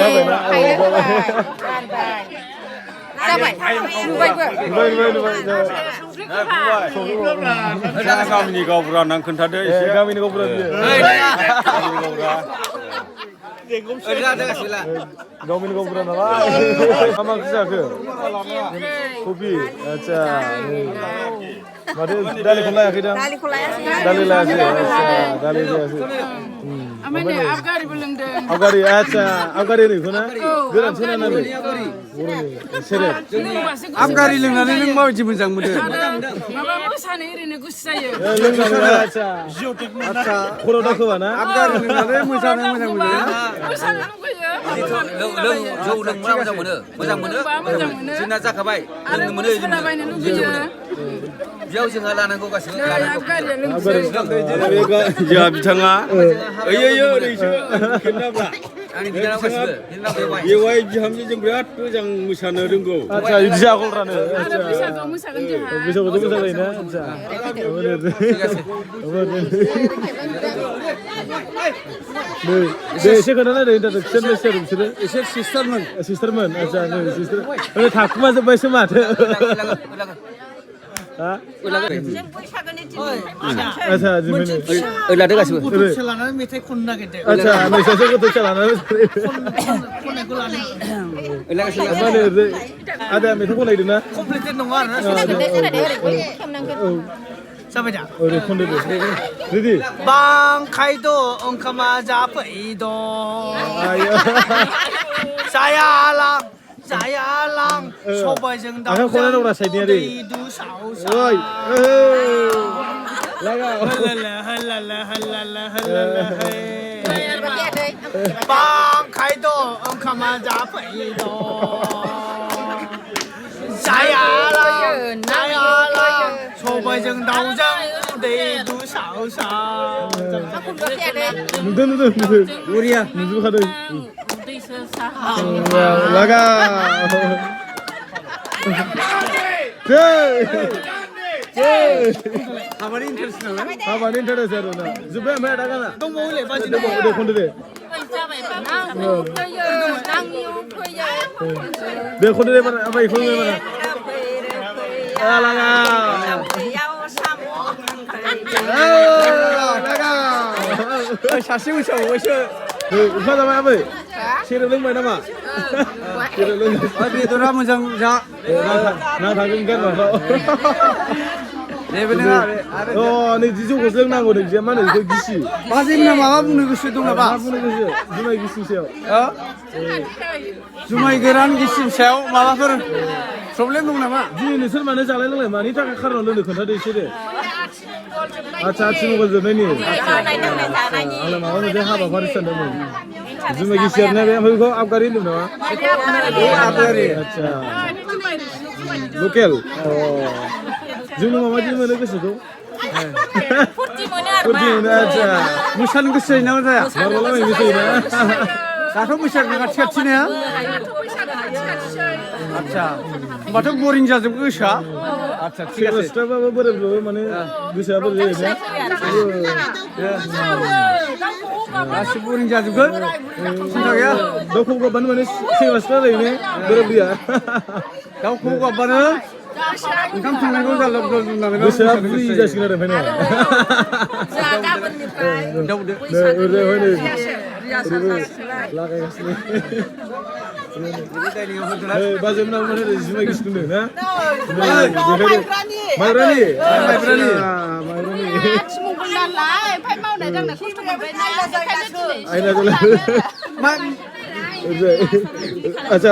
जाबायना जाबाय नुबायबो गामिनि गावबुरा नों खोन्थादो एसे गामिनि गावबुरा गामिनि गावबुरा नालाय मा मा ओंख्रि जाखो कबि आच्छा माथो दालिखौ लायाखै दां दालि लायाखै आच्छा दालि लायाखै आवगारि आच्छा आवगारि ओरैखौ ना गोरान सोनानै सेरेब आबगारि लोंनानै नों माबायदि मोजां मोनो माबा मोसानो ओरैनो गुसु जायो लोंनानै आच्छा आच्छा खर' दाखोबा ना आबगारि लोंनानै मोसानो मोजां मोनो मोसानो लुगैयो जौ लोंब्ला मोजां मोनो जोंना जाखाबाय लोंनो मोनो खोनाबायनो लुगैयो बेयाव जोंहा लानांगौ गासिबो जोंहा बिथाङा ओरैसो खोन्थाब्ला आंनि बिनानाव गासिबो बेवहाय बिहामजोजों बिराद मोजां मोसानो रोंगौ आच्छा बिदि जागलरानो आच्छा बैसागुआव मोसागोन जोंहा बैसागुआवथ' मोसालायोना आच्छा दे एसे खोन्थानायदो इन्टारनेट सोर बिसोरो एसे सिस्टारमोन आच्छा नै सिस्टार ओरै थाखुमा जोब्बायसो माथो हा आच्छा जिमेन लादो गासिबो गथ'सा लानानै मेथाइ खननो नागिरदों आच्छा नोंसोरसो गथ'सा लानानै खननायखौ लानो मा होनो आदाया मेथाइ खनलायदों ना कमप्लिटेड नङा आरोना जाबाय दा ओरै खनदो दे रेडि बांखायद' ओंखामा जाफैद' जायालां सबायजों दाउजों दैदु साव ओइ बांखायद' ओंखामा जाफैद' जायालां सबायजों दाउजों दैदु साव नुदों बरिया नुजोबखादों लागा हाबानि इन्टारेस्ट नालाय हाबानि इन्टारेस्ट आरो ना जोब्बाय ओमफ्राय आदा गाना दंबावोलै बाजि दे खनदो दे दे खनदो दे बारा ओमफ्राय खनदो बारा लागा सासे मोसाबावबायसो ओंखाम जाबाय आबै सेरेब लोंबाय नामा सेरेब लोंबाय बेदरा मोजां जा ना थागोन गारनाफ्राव जेबो नङा नैदि जौखौसो लोंनांगौ नोंजिया मा होनो बेखौ गिसि बाजैमोना माबा बुंनो गोसो दं नामा मा बुंनो गोसो जुमाय गिसिनि सायाव जुमाय गोरान गिसिनि सायाव माबाफोर प्रब्लेम दं नामा दिनै नोंसोर मानो जालाय लोंलाय मानि थाखाय खारनाव लोंनो खोन्थादो एसे दे आच्छा आथिमंगल जोबनायनि आंलाय माबा मोनसे हाबाफारि सानदोंमोन जुमाय गिसि आरोना बे ओमफ्राय बेखौ आबगारि होनदों नामा आबगारि आच्छा लकेल जोंनो माबायदि मोनो गोसोखौ फुरथि मोनो आच्छा मोसानो गोसो जायो नामा जाया मारबलाबाय गोसो जायोना दाथ' बैसागु खाथि खाथिना आच्छा होमबाथ' बरिं जाजोबो गोसोआ आच्छा थिग सोरबा আছে सिख्लाबाबो बोरायब्लाबो माने गोसोआ बोरै जायो गासिबो बरिं जाजोबगोन सिन्था गैया दाउखौ गाबबानो माने सेंग्रा सिख्ला जायो ने बोरायब्रिया दाउखौ गाबबानो ओंखाम संनायखौ जालाबनानै गोसोआ फ्रि जासिगोन आरो ओमफ्राय लागायगासिनो बाजै मोनाबो माने जुमाय गिसि दोनदों ना माइब्रानि आयना जोला आच्छा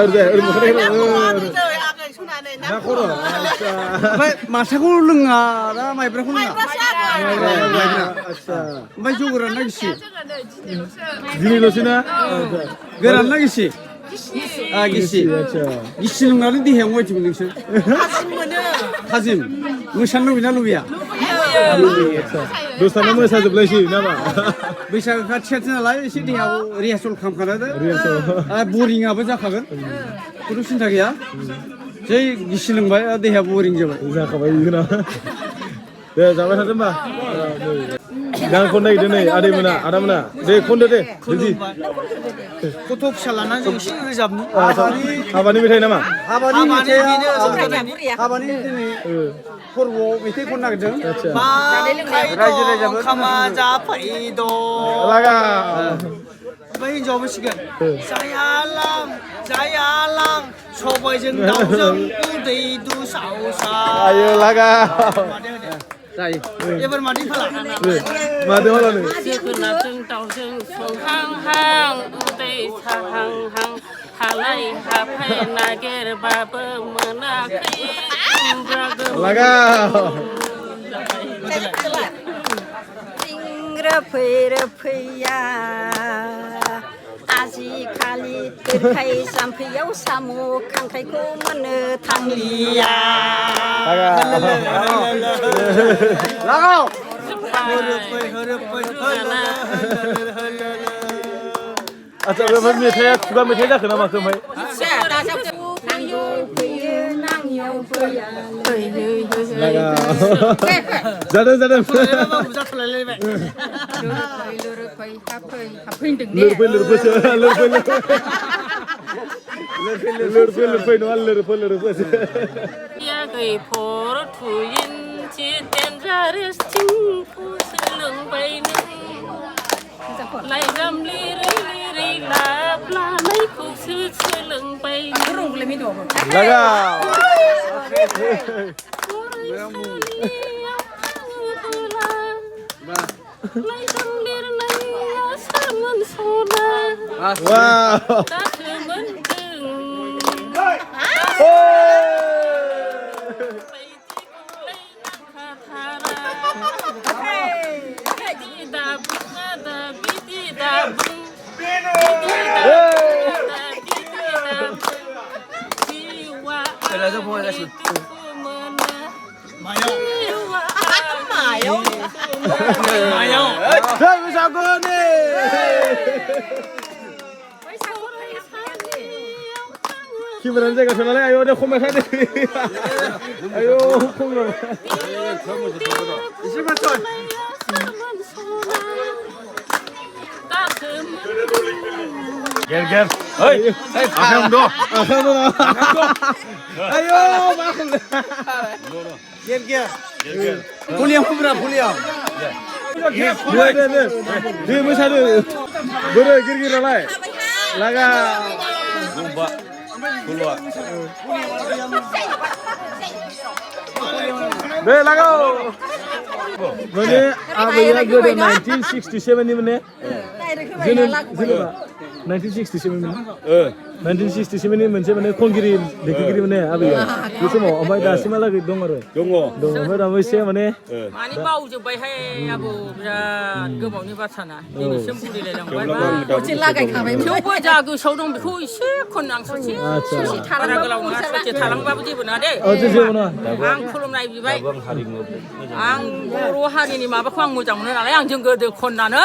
ना खर' ओमफ्राय माथाखौ लोङा ना माइब्राखौ लोङा आच्छा ओमफ्राय जौ गोरान ना गिसि दिनैल'सै ना गोरान ना गिसि गिसि आच्छा गिसि लोंनानै देहायाव माबायदि मोनो नोंसोर थाजिम मोसानो लुबैना लुबैया दसथाना मोसाजोबलायसै नामा बैसागो खाथि खाथि नालाय एसे देहायाव रिहार्सल खालामखादो बरिंआबो जाखागोन खुनु सिन्था गैया जै गिसि लोंबाय देहाया बरिं जाबाय जाखाबाय बेखौना दे जाबाय थादो होमबा 양 건네기 되네 아래문아 아라문아 내 건데대 그지 포토 피살라나 좀 싱글 잡는. 아바니 미ठा이 나마 아바니 밑에야. Buria. 아바니 밑에 포르보 밑에 곤나거든. 라이즈를 잡은 가마자 파이도 라가 왜 접으시게 자야랑 초보이전 다우정 우대이두 사우사 아유 라가 자, 이번 말이 팔라 마대 홀라네 Kena jeng tau jeng song hang hang Udai sa hang hang Halai hapai nagir baba menakri 라가 띵르프르프야 아직까지 들카이 삼피요 사무 칸카이고 머느 탕리야 라가 아자 왜 미ठा이야 누가 미ठा이다 그나마 그 뭐 라가 자든 Ya gầy phổ thủ yên chỉ tên ra rết chính phu sư lượng bay nâng lại gầm li ri là mấy phu sư sư lượng bay nâng 라가 lại gầm li sa mân sô na 와우 ta thư mân từng Kailan sa buhay kasi? 자 사고네 힘을 안 제가 전화해 아유 내 홈에 사대 아유 홈을 겔겔 어이 아형도 아유 막 볼리엄 후브라 볼리엄. 네 무사를 노래 길길하라 라가 네 라가 뭐네 아버야 그거 1967이면네 저는 1967이면 1967이 문제 만에 콩기리 내기리 만에 아버야 그래서 뭐 엄마 다시말라기 동어로 영어 동어 다시 만에 많이 바우죠 바이 해 아부 자 그거니 바잖아 이거 심부리래 랑 찔라가 가면 교보자 그 서동 그 시콘랑 수시 수시 타랑가라고 나서지 타랑바부지 보나데 어쩌세요나 앙 콜롬나이 비바이 앙 보로 하기니 마바 광무장은 알아 양정 그들 콘나는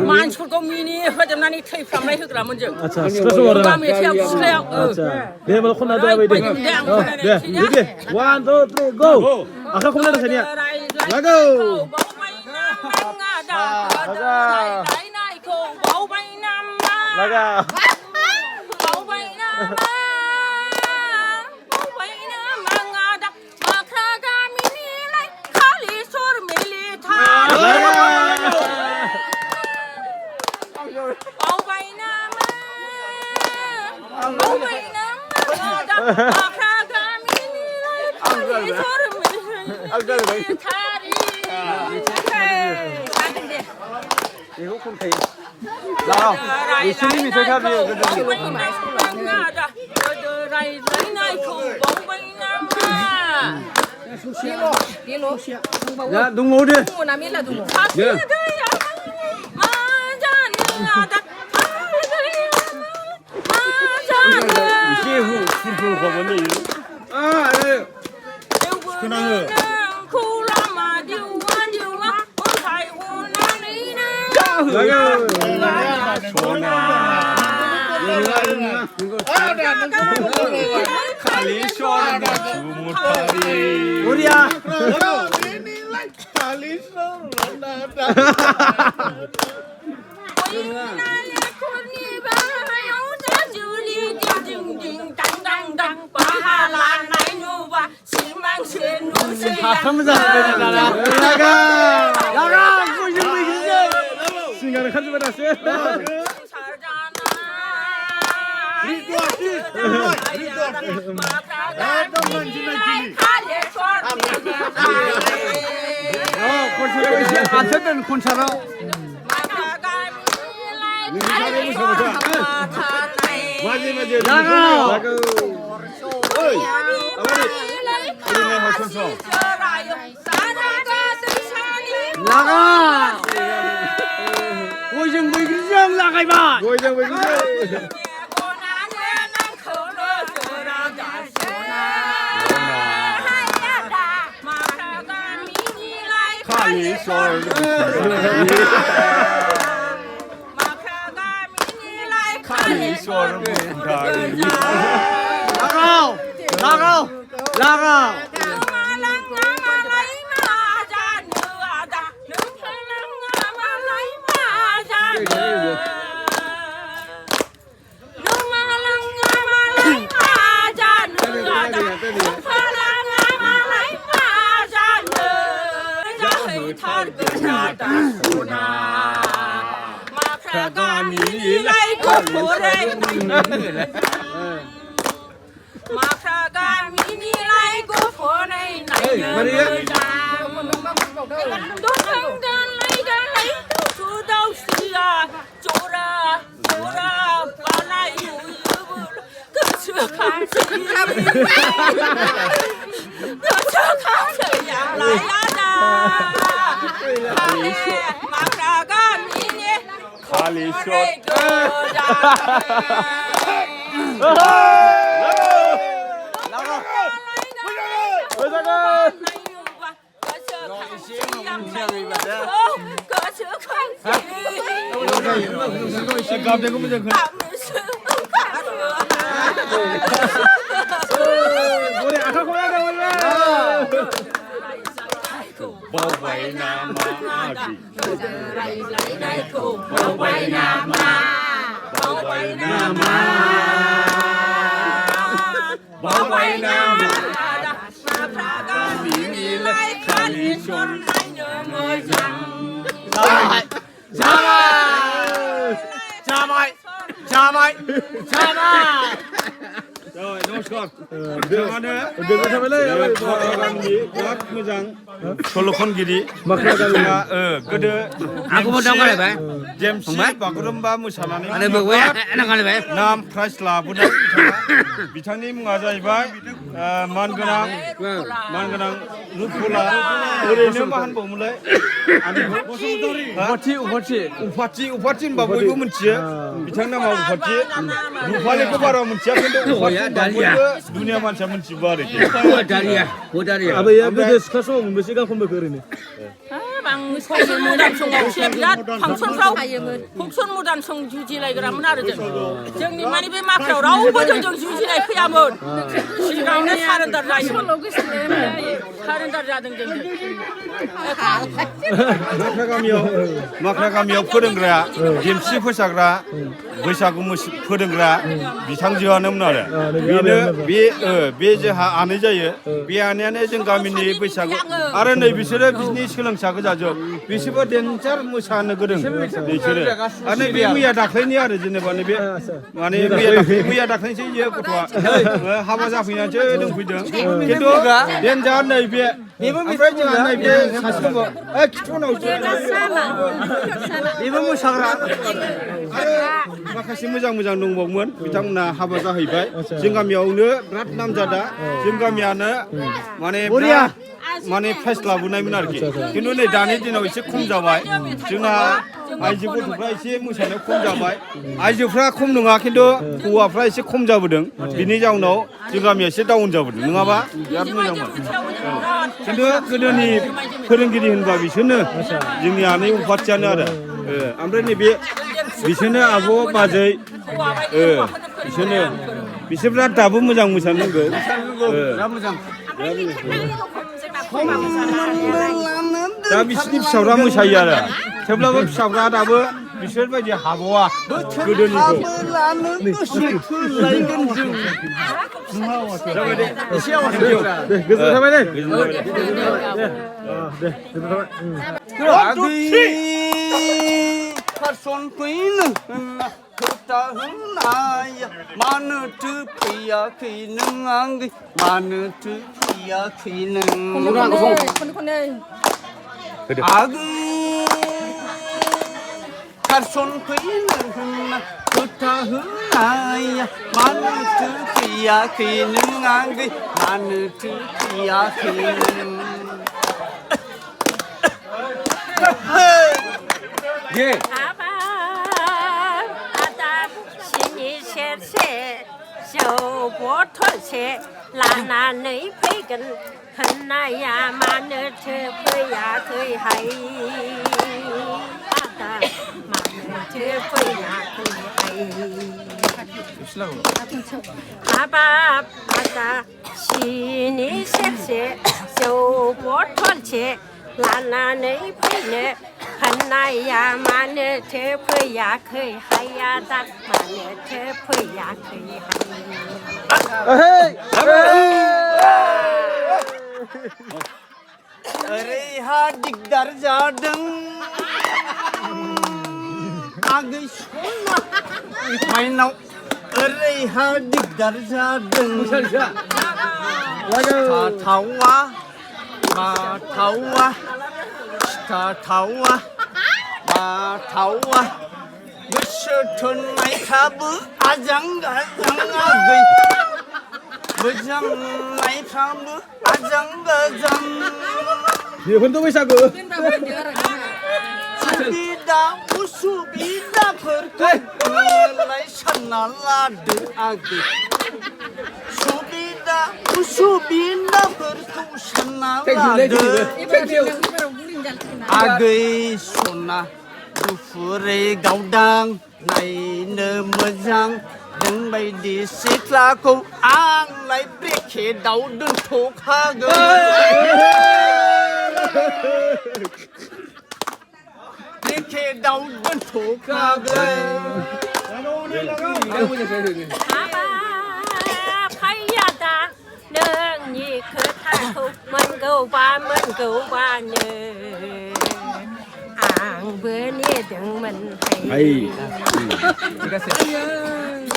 만철고 미니 허점나니 테이프라마이 흐그라면 저 아차 스트레스 와라 감에 태워 주세요 아차 내 말 혼나도 해야 돼 네 이렇게 1, 2, 3, go 아까 콩나도 되냐 라고 라가 이거 콘테이. 나 예수님이 제가 비요. 야, 너 어디? 예. 아, 예. 우리야. 나가 꼬신 거 이기지. 시간을 칸 좀 해놨어요. 콘차로 안 쳤던 콘차로. 나가. 나가. 꼬신 거 이기지 나가 이봐. 고이장 왜 그래? 나가. सल' खनगिरि गोदो जेमसि बागुरुम्बा मोसानानै नाम prize लाबोनाय बिथांनि मुङा जाहैबाय मानगोनां रुपला ओरैनो मा होनबावोमोनलाय उफाथि होनबा बयबो मिथियो बिथांनि नामा उफाथि रुपालिखौ बारा मिथिया खिन्थु बयबो दुनिया मानसिया मिथिजोबो आरोखि 아버야 그때 스카소 몇 시간 컴백 그러네. 방송 무단 성공시에 비롯 방송फ्राव 복선 무단 성 주지लाय그라면 알죠. जोंनि माने बे माख्राव रावबो जोंजों जुजिनाय फैयामोन. सिगाङावनो सारेन्डार जायो. सारेन्डार जादों जों. माख्रा गामियाव फोरोंग्रा जेमसि फोसाग्रा बैसागु फोरोंग्रा बिथांजोआनोमोन आरो बे जोंहा आनै जायो बे आनैयानो जों गामिनि बैसागु आरो नै बिसोरो बिनि सोलोंसा गोजाजोब बिसोरबो डेन्जार मोसानो गोरों बिसोरो आरो बे मैया दाख्लैनि आरो जेनेबा नैबे माने मैया दाख्लैसो इयो गथ'आ हाबा जाफैनानैसो दंफैदों खिन्थु डेन्जार नैबे ओमफ्राय जोंहा नैबे सासे दङ खिथुनावसो बेबो मोसाग्रा आरो माखासे मोजां दंबावोमोन बिथांमोना हाबा जाहैबाय जों गामियावनो बिराद नामजादा जों गामियानो माने प्राइज लाबोनायमोन आरोखि खिन्थु नै दानि दिनाव एसे खम जाबाय जोंना आइजो गथ'फ्रा एसे मोसानायाव खम जाबाय आइजोफ्रा खम नङा खिन्थु हौवाफ्रा एसे खम जाबोदों बिनि जाउनाव जों गामिया एसे डाउन जाबोदों नङाबा बिराद मोजांमोन खिन्थु गोदोनि फोरोंगिरि होनबा बिसोरनो जोंनि आनै उफाथियानो आरो ओमफ्राय नैबे बिसोरनो आब' बाजै बिसोरफ्रा दाबो मोजां मोसानो रोंगौ मोजां दा बिसोरनि फिसाफ्रा मोसायो आरो थेवब्लाबो फिसाफ्रा दाबो बिसोरबायदि हाबावा गोदोनिखौ जाबाय दे एसे आवाज होयो दे गोजोन थाबाय दे Person queen खोथा होनाया मानोथो फैयाखै नों आंगै मानोथो फैयाखै नों आगै person queen खोथा होनाया मानोथो फैयाखै नों आंगै मानोथो फैयाखै नों सिनि सेरसे जौ बथलसे लानानै फैगोन होननाया मानोथो फैयाखैहाय आदा मानोथो फैयाखैहाय हाबाब आदा सिनि सेरसे जौ बथलसे लानानै फैनो होननाया मानोथो फैयाखै हाया दा मानोथो फैयाखै ओरैहा दिगदार जादों आगै सना माइनाव ओरैहा दिगदार जादों थाथावा माथावा थाथावा माथावा गोसो थोननायफ्राबो आजां गाजां आगै मोजां मोननायफ्राबो आजां गाजां बेखौनोथ' बैसागु सुबिदा उसुबिदाफोरखौ नोंलाय सानना लादो आगै सुबिदा उसुबिदाफोरखौ सानना लादो आगै सना गुफुरै गावदां नायनो मोजां नोंबायदि सिख्लाखौ आंलाय ब्रेकेटाव दोनथ'खागोन ब्रेकेटाव दोनथ'खागोन फैयादा नोंनि खोथाखौ मोनगौबानो आंबो नेदोंमोन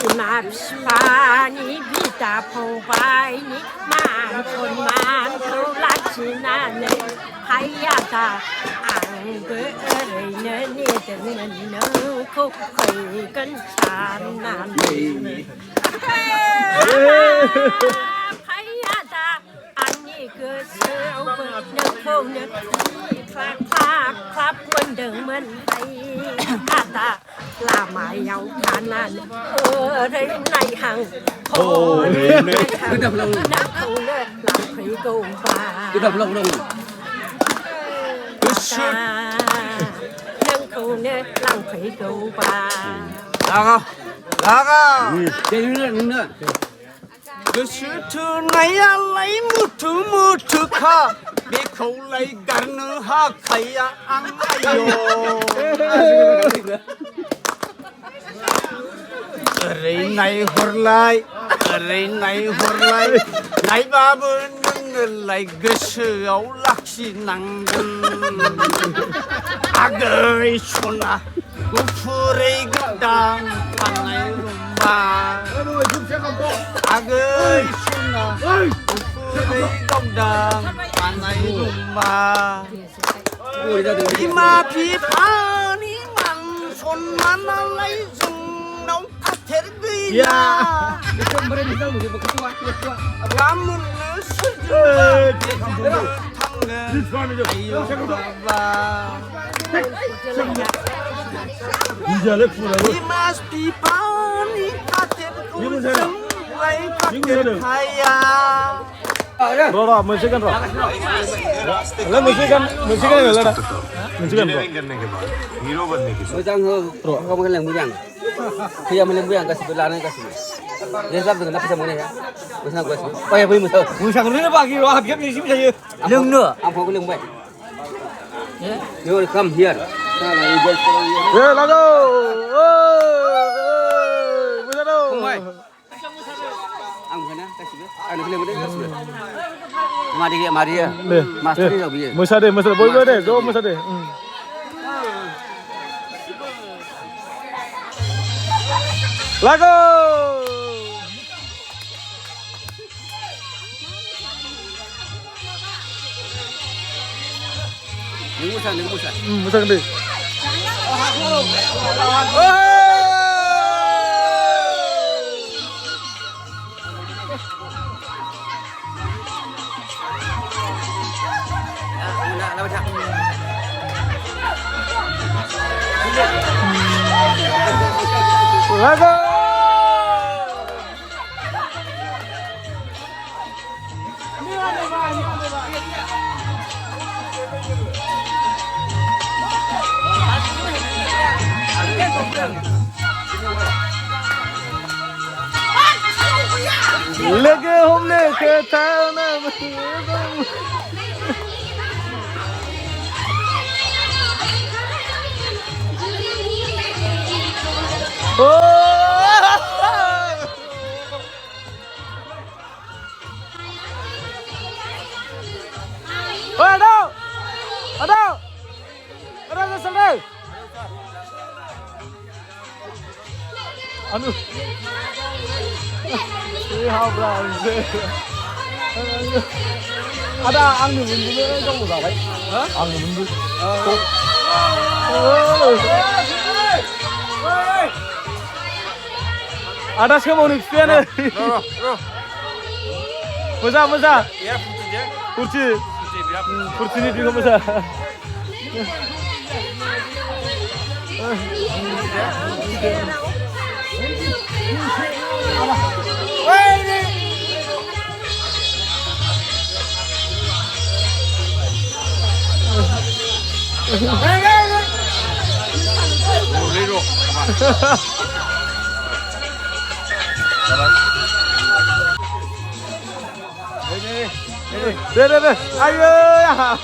बिमा बिफानि बिदा फंबायनि मान सन्मानखौ लाखिनानै फैयादा आंबो ओरैनो नेदोंमोन नोंखौ फैगोन साननानै फैयादा आंनि गोसोआवबो नोंखौनो ख्लाब मोनदोंमोन आदा लामायाव थानानै ओरै नायहां हरै नायहां नोंखौनो लांफैगौबा नोंखौनो लांफैगौबा गोसो थोनायालाय मुथु मुथुखा बेखौलाय गारनो हाखाया आं आय' ओरै नायहरलाय नायबाबो नोङोलाय गोसोआव लाखिनांगोन आगै सना गुफुरै गावदां थानाय रुम्बा आगै सना गुफुरै गावदां थानाय रुम्बा बिमा बिफानि मान सन्मानालाय जोंनाव खाथेर गैया गामोननो सोरजोंबा थांगोन आयौ बाबा बिमा बिफानि खाथेरखौ जोंलाय खाथेर हाया र' मोनसे गान र' मोनसे गान गैला दा मोनसे गान र' मोजां हो गाव मोजां मोजां फैया मोजां गासिबो लानाय गासिबो जे जादों ना फैसा मोननाया मोसानांगौ गासिबो बाया बै मोसाखौनो बाखि र' हाबखेब एसे मोसायो लोंनो आं फंखौ लोंबाय You will come here. 예, 나가. 무사로. Ang mana kasih? Ang boleh kasih. Mari ya. 네. Masternya biar. 무사대, 무사대. 보이고 돼. 저 무사대. 나가. Nunggusan. 무사 근데. 나가. लेके हमने के था ना ada selesai anu ada angin mundur trong một dạo đấy angin mundur ada siapa mau nipian nih masa kursi ini juga masa Deh, ayo ya.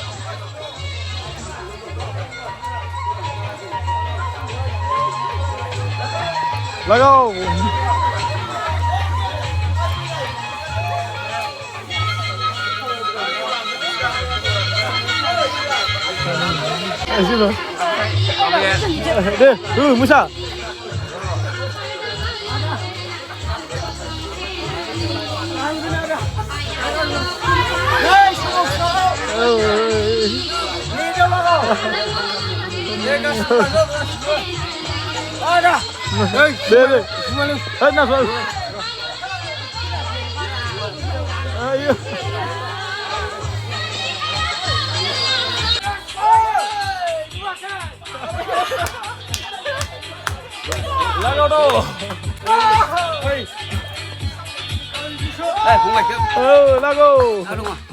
Lago. Sino? Deh, Musa. Ada. Deh. Enak banget. Ayo. Lago đâu. Đây, không mạch chứ. Lago. Đúng không?